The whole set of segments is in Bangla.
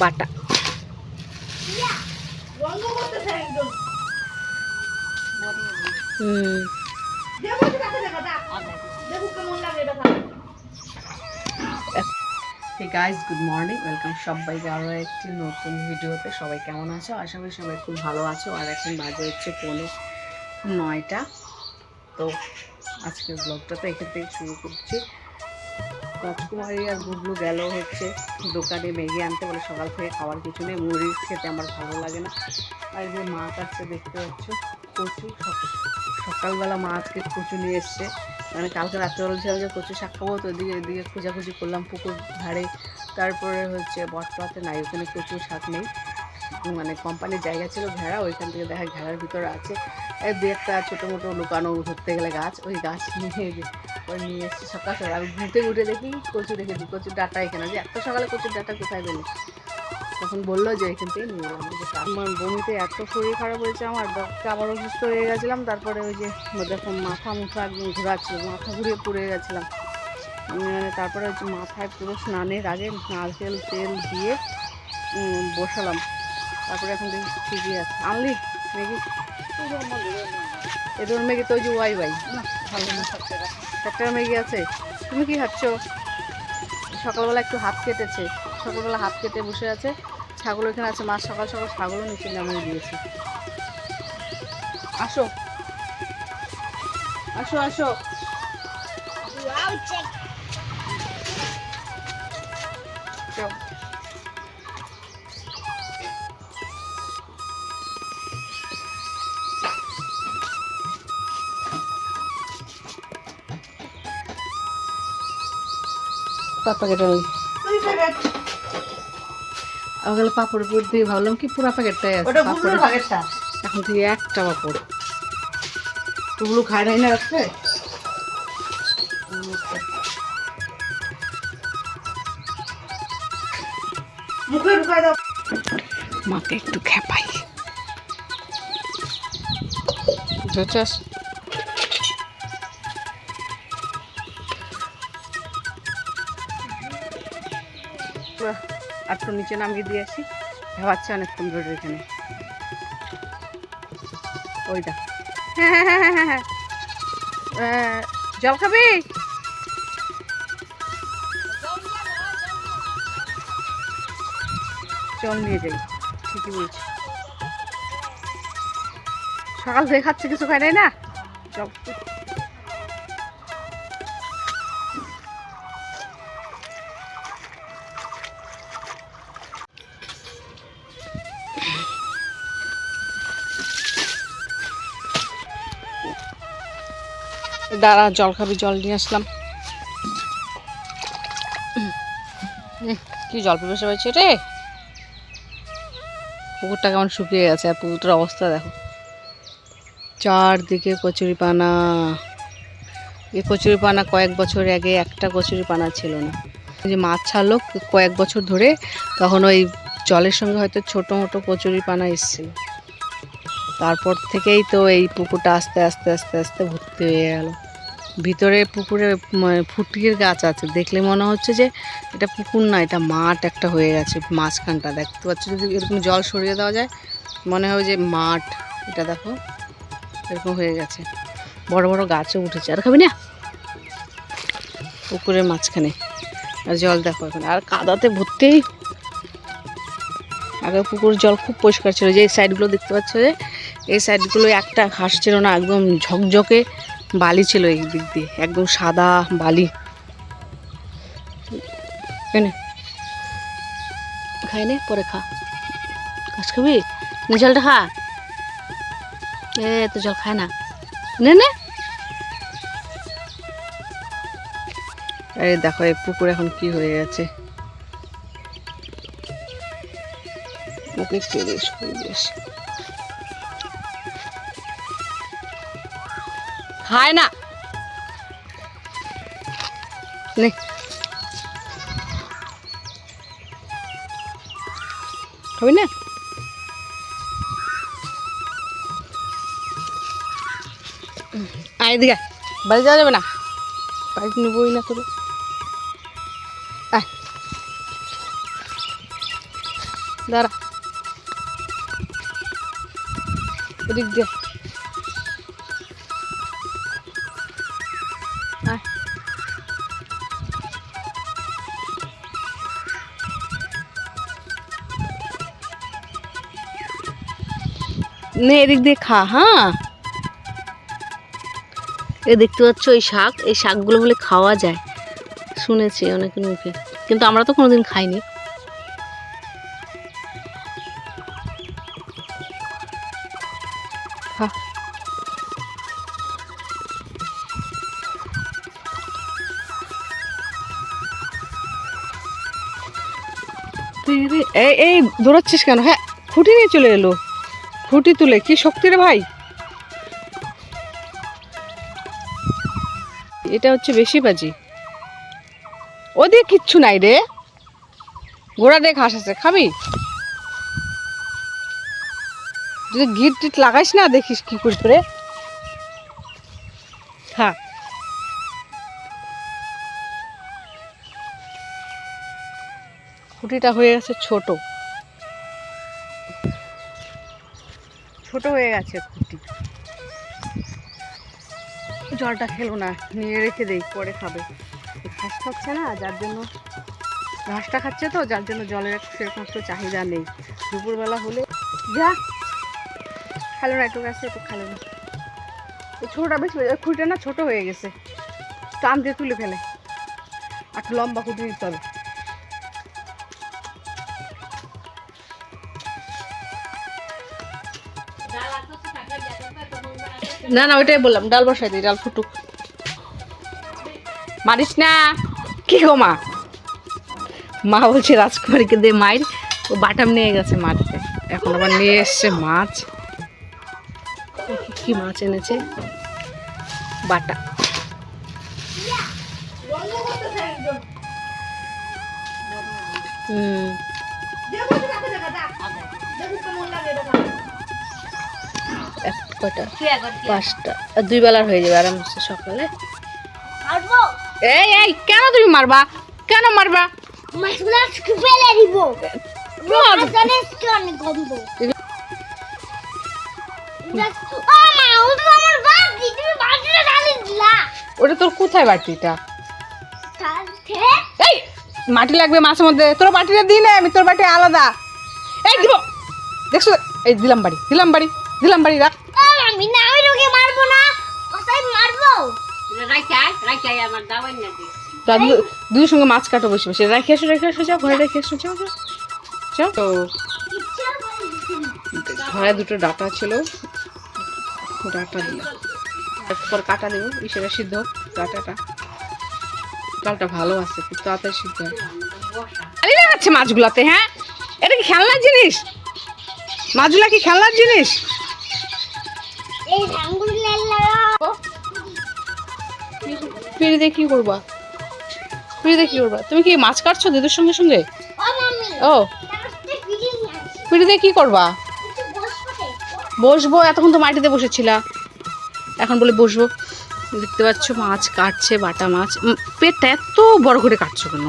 বাটা। Hey guys, good morning. Welcome সবাইকে আরও একটি নতুন ভিডিওতে। সবাই কেমন আছো? আশা করি সবাই খুব ভালো আছো। আর এখন বাজে হচ্ছে 9:30। তো আজকের ব্লগটা তো এখান থেকে শুরু করছি। রাজকুমারী আর গুগলু গেল হচ্ছে দোকানে ম্যাগি আনতে, বলে সকাল থেকে খাওয়ার কিছু নেই, মুড়ি খেতে আমার ভালো লাগে না। আর যে মাছ আসছে দেখতে পাচ্ছ, কচু। সকালবেলা মা আজকে কচু নিয়ে এসছে, মানে কালকে রাত্রে বলছিলাম যে কচু শাক খাবো, তো এদিকে খোঁজাখুঁজি করলাম পুকুর ধারে। তারপরে হচ্ছে বটতলাতে নাই, ওখানে কচু শাক নেই, মানে কোম্পানির জায়গা ছিল ঘেরা, ওইখান থেকে দেখা ঘেরার ভিতরে আছে দু একটা ছোটো মোটো লুকানো ধরতে গেলে গাছ, ওই গাছ নিয়ে এসেছি সকাল সকাল। আমি ঘুটে দেখি কচু রেখেছি, কচুর ডাটা এখানে, যে এত সকালে কচুর ডাটা কোথায় পেলে? তখন বললো যে এখান থেকে নিয়ে এলাম। আমার বমিতে এত শরীর খারাপ হয়েছে, আমার ডক্টর আবার অসুস্থ হয়ে গেছিলাম। তারপরে ওই যে দেখো মাথা মুখা একদম ঘোরাচ্ছিল, মাথা ঘুরিয়ে পড়ে গেছিলাম। মানে তারপরে হচ্ছে মাথায় পুরো স্নানের আগে নারকেল তেল দিয়ে বসালাম। তারপরে এখন দেখি ঠিকই আছে। আনলি ম্যাগি, এদের ম্যাগি তো ওই যে ওয়াই না ভালো না, 7 টাকা ম্যাগি আছে। তুমি কি খাচ্ছ? সকালবেলা একটু হাত কেটেছে, সকালবেলা হাত কেটে বসে আছে। ছাগল এখানে আছে, মাছ সকাল সকাল ছাগলও নিচে নামিয়ে দিয়েছে। আসো আসো আসো, প্যাকেটটা নেই। ওগুলো পাপড় উপর দিয়ে ভাবলাম কি পুরা প্যাকেটটাই আছে, এখন থেকে একটা পাপড়। ওগুলো খায় নাই না রাখতে, মুখে ঢুকাই দাও। মাকে একটু খেপাই, বুঝেছিস? আর তো নিচে নামিয়ে দিয়ে আসি, ভাবাচ্ছে অনেকক্ষণ ধরে এখানে। ওইটা হ্যাঁ হ্যাঁ হ্যাঁ হ্যাঁ হ্যাঁ হ্যাঁ, জল খাবি? চল নিয়ে যাই, ঠিকই বলছি। সকাল থেকে খাচ্ছে, কিছু খাই নাই না। চল দাঁড়া, জল খাবি? জল নিয়ে আসলাম। কি জল পিপাসা হয়েছে রে? পুকুরটা কেমন শুকিয়ে গেছে, আর পুকুরটার অবস্থা দেখো, চারদিকে কচুরিপানা। এই কচুরিপানা কয়েক বছর আগে একটা কচুরিপানা ছিল না। যে মাছ ছাড়লো কয়েক বছর ধরে, তখন ওই জলের সঙ্গে হয়তো ছোটো মোটো কচুরিপানা এসেছিল। তারপর থেকেই তো এই পুকুরটা আস্তে আস্তে আস্তে আস্তে ভর্তি হয়ে গেল। ভিতরে পুকুরে ফুটির গাছ আছে, দেখলে মনে হচ্ছে যে এটা পুকুর না, এটা মাঠ একটা হয়ে গেছে। মাঝখানটা দেখতে পাচ্ছ, যদি এরকম জল সরিয়ে দেওয়া যায় মনে হয় যে মাঠ। এটা দেখো এরকম হয়ে গেছে, বড় বড় গাছও উঠেছে। আর খাবি না? পুকুরের মাঝখানে আর জল দেখো এখন, আর কাদাতে ভর্তি। আগে পুকুর জল খুব পরিষ্কার ছিল, যে এই সাইডগুলো দেখতে পাচ্ছ, যে এই সাইডগুলো একটা ঘাস ছিল না, একদম ঝকঝকে বালি ছিল এই দিক দিয়ে, একদম সাদা বালি। খাই নে, পরে খা। ঘাস খাবি? জলটা খা। তো জল খায় না, নে নে। এই দেখো এই পুকুর এখন কি হয়ে গেছে। ওকে খায় না, নে। খাবি না? আয় দিকে, বাড়ি যাওয়া যাবে না, বাড়িতে নেবই না তোর। দাঁড়া, এদিক দিয়ে নে, এদিক দিয়ে খা। হ্যাঁ, এ দেখতে পাচ্ছ এই শাক, এই শাকগুলো বলে খাওয়া যায়, শুনেছি অনেকের মুখে, কিন্তু আমরা তো কোনোদিন খাইনি। খা। এই এই দৌড়াচ্ছিস কেন? হ্যাঁ, খুঁটি নিয়ে চলে এলো। খুঁটি তুলে কি শক্তি রে ভাই! এটা হচ্ছে বেশি বাজি। ওদিকে কিচ্ছু নাই রে, গোড়া দিয়ে ঘাস আছে, খাবি? যদি গিট টিট লাগাইস না, দেখিস কি করিস রে। খা। খুঁটিটা হয়ে গেছে ছোট, ছোট হয়ে গেছে খুঁটি। জলটা খেলো না, নিয়ে রেখে দেই, পরে খাবে। ঘাস খাচ্ছে না, যার জন্য ঘাসটা খাচ্ছে তো, যার জন্য জলের সেরকম একটু চাহিদা নেই। দুপুরবেলা হলে যা খেলো না, একটু গেছে, একটু খেলো না। এই ছোটোটা বেশি, খুঁটিটা না ছোট হয়ে গেছে, টান দিয়ে তুলে ফেলে। আর একটু লম্বা খুঁটি নিতে হবে। না না, ওইটাই বললাম, ডাল বসাই দিই, ডাল ফুটুক। মারিস না। কি গো মা? মা বলছে রাজকুমারীকে দে মাইর, ও বাটাম নিয়ে গেছে মারতে। এখন আবার নিয়ে এসছে মাছ। কি মাছ এনেছে? বাটা। কটা? 5টা। আর 2 বেলার হয়ে যাবে আরামসে সকালে। এই এই, কেন তুমি মারবা? কেন মারবা? ওটা তোর কোথায় বাটিটা? এই মাটি লাগবে মাছের মধ্যে, তোর বাটিটা দিই না আমি, তোর বাটি আলাদা। এই দিব, দেখছো? এই দিলাম বাড়ি, দিলাম বাড়ি, দিলাম বাড়ি, রাখ। আমি না, ওই রোগে মারবো না, কোথায় মারবো? দুই সঙ্গে মাছ কাটো বসে বসে। রেখে এসো, রেখে এসো, যাও ঘরে রেখে এসো, যাও যাও যাও। তো ঘরে 2টো ডাটা ছিল, ডাটা দিল, তারপর কাটা দেবো, সেটা সিদ্ধ হোক ডাটাটা। ডালটা ভালো আছে, খুব তাড়াতাড়ি সিদ্ধ হয়। আলি লাগাচ্ছে মাছগুলাতে। হ্যাঁ, এটা কি খেলনার জিনিস? মাছগুলা কি খেলনার জিনিস? ফিরে দিয়ে কি করবা? ফিরে দিয়ে কি করবা? তুমি কি মাছ কাটছো দিদির সঙ্গে সঙ্গে? ও, ফিরে দিয়ে কি করবা? বসবো, এতক্ষণ তো মাটিতে বসেছিলা, এখন বলে বসবো। দেখতে পাচ্ছ মাছ কাটছে, বাটা মাছ। পেটটা এত বড় করে কাটছো কেন?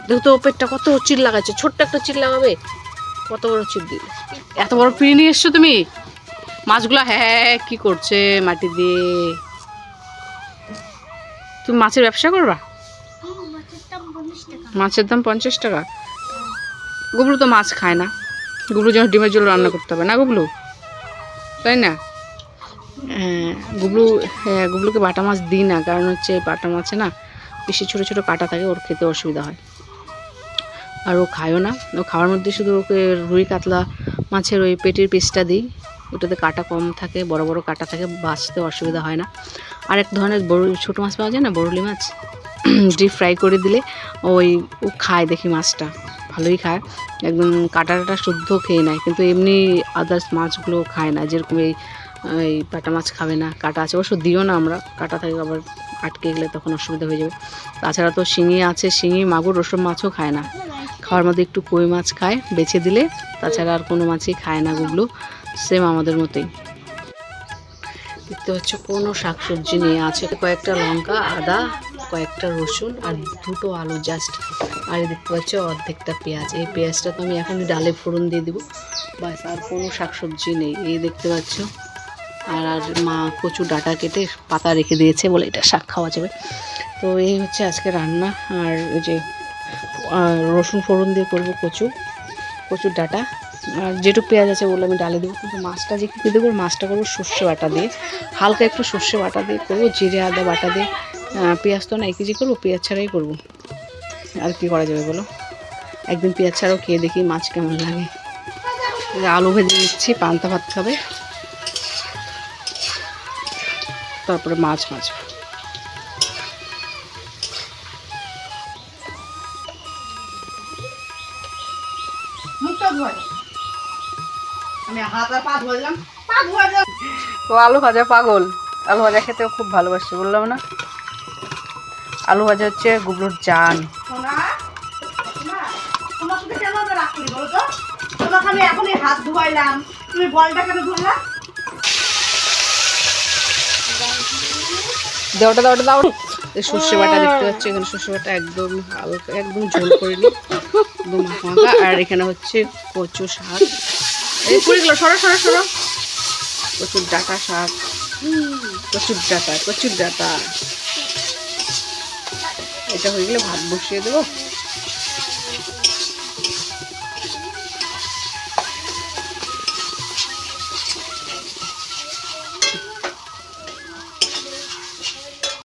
দেখো তো পেটটা কত চিল লাগাচ্ছে, ছোট্ট একটা চিল লাগাবে, কত বড় চিল দিলে। এত বড় পিড়ি নিয়ে এসছো তুমি মাছগুলো। হ্যাঁ, কি করছে মাটি দিয়ে? তুমি মাছের ব্যবসা করবা? মাছের দাম 50 টাকা। গুবলু তো মাছ খায় না, গুবলু যখন ডিমের জল রান্না করতে হবে না গুবলু, তাই না? হ্যাঁ গুবলু, হ্যাঁ গুবলুকে বাটা মাছ দিই না, কারণ হচ্ছে বাটা মাছে না বেশি ছোটো ছোটো কাটা থাকে, ওর খেতে অসুবিধা হয়। আর ও খায়ও না, ও খাওয়ার মধ্যে শুধু ওকে রুই কাতলা মাছের ওই পেটির পিসটা দিই, ওটাতে কাটা কম থাকে, বড় বড় কাটা থাকে, বাছতে অসুবিধা হয় না। আর এক ধরনের বড় ছোটো মাছ পাওয়া যায় না, বরলি মাছ, ডিপ ফ্রাই করে দিলে ওই ও খায়, দেখি মাছটা ভালোই খায়, একদম কাটাটা শুদ্ধ খেয়ে নেয়। কিন্তু এমনি আদার্স মাছগুলো খায় না, যেরকম এই বাটা মাছ খাবে না, কাটা আছে, অবশ্য দিও না আমরা, কাটা থাকে আবার আটকে গেলে তখন অসুবিধা হয়ে যাবে। তাছাড়া তো শিঙি আছে, শিঙি মাগুর ওসব মাছও খায় না, খাওয়ার মধ্যে একটু কই মাছ খায় বেছে দিলে, তাছাড়া আর কোনো মাছই খায় না গুগলু, সেম আমাদের মতোই। দেখতে হচ্ছে কোনো শাকসবজি নিয়ে আছে, কয়েকটা লঙ্কা, আদা, কয়েকটা রসুন আর দুটো আলু জাস্ট। আর এই দেখতে পাচ্ছ অর্ধেকটা পেঁয়াজ। এই পেঁয়াজটা তো আমি এখনই ডালে ফোড়ন দিয়ে দেবো, বাস আর কোনো শাকসবজি নেই। এই দেখতে পাচ্ছ। আর মা কচু ডাঁটা কেটে পাতা রেখে দিয়েছে বলে এটা শাক খাওয়া যাবে। তো এই হচ্ছে আজকে রান্না। আর ওই যে রসুন ফোড়ন দিয়ে করবো কচুর ডাঁটা। আর যেটুকু পেঁয়াজ আছে বলে আমি ডালে দেবো। কিন্তু মাছটা যে কী দেবো, মাছটা করবো সর্ষে বাটা দিয়ে, হালকা একটু সর্ষে বাটা দিয়ে করবো, জিরে আদা বাটা দিয়ে। পেঁয়াজ তো না 1 কেজি করবো, পেঁয়াজ ছাড়াই করবো। আর কি করা যাবে বলো, একদিন পেঁয়াজ ছাড়াও খেয়ে দেখি মাছ কেমন লাগে। আলু ভেজে দিচ্ছি, পান্তা ভাত খাবে, তারপরে মাছ ভাজবো। তো আলু ভাজা পাগল, আলু ভাজা খেতেও খুব ভালোবাসে, বললাম না। আলু ভাজা হচ্ছে গুবলুর জান। তোমার সাথে কেন আমরা রাগ করি বলো তো? তোমাকে আমি এখনই হাত ধোয়াইলাম, তুমি বলটা কেন ধরলা? দেওয়াটা দাও। এই সর্ষে বাটা দেখতে পাচ্ছি, এখানে সর্ষে বাটা একদম হালকা, একদম ঝোল করিনি, একদম মাখা। আর এখানে হচ্ছে কচু শাক, এই পুরিগুলো সরো, কচুর ডাঁটা শাক, কচুর ডাঁটা। এটা হয়ে গেলে ভাত বসিয়ে দেবো।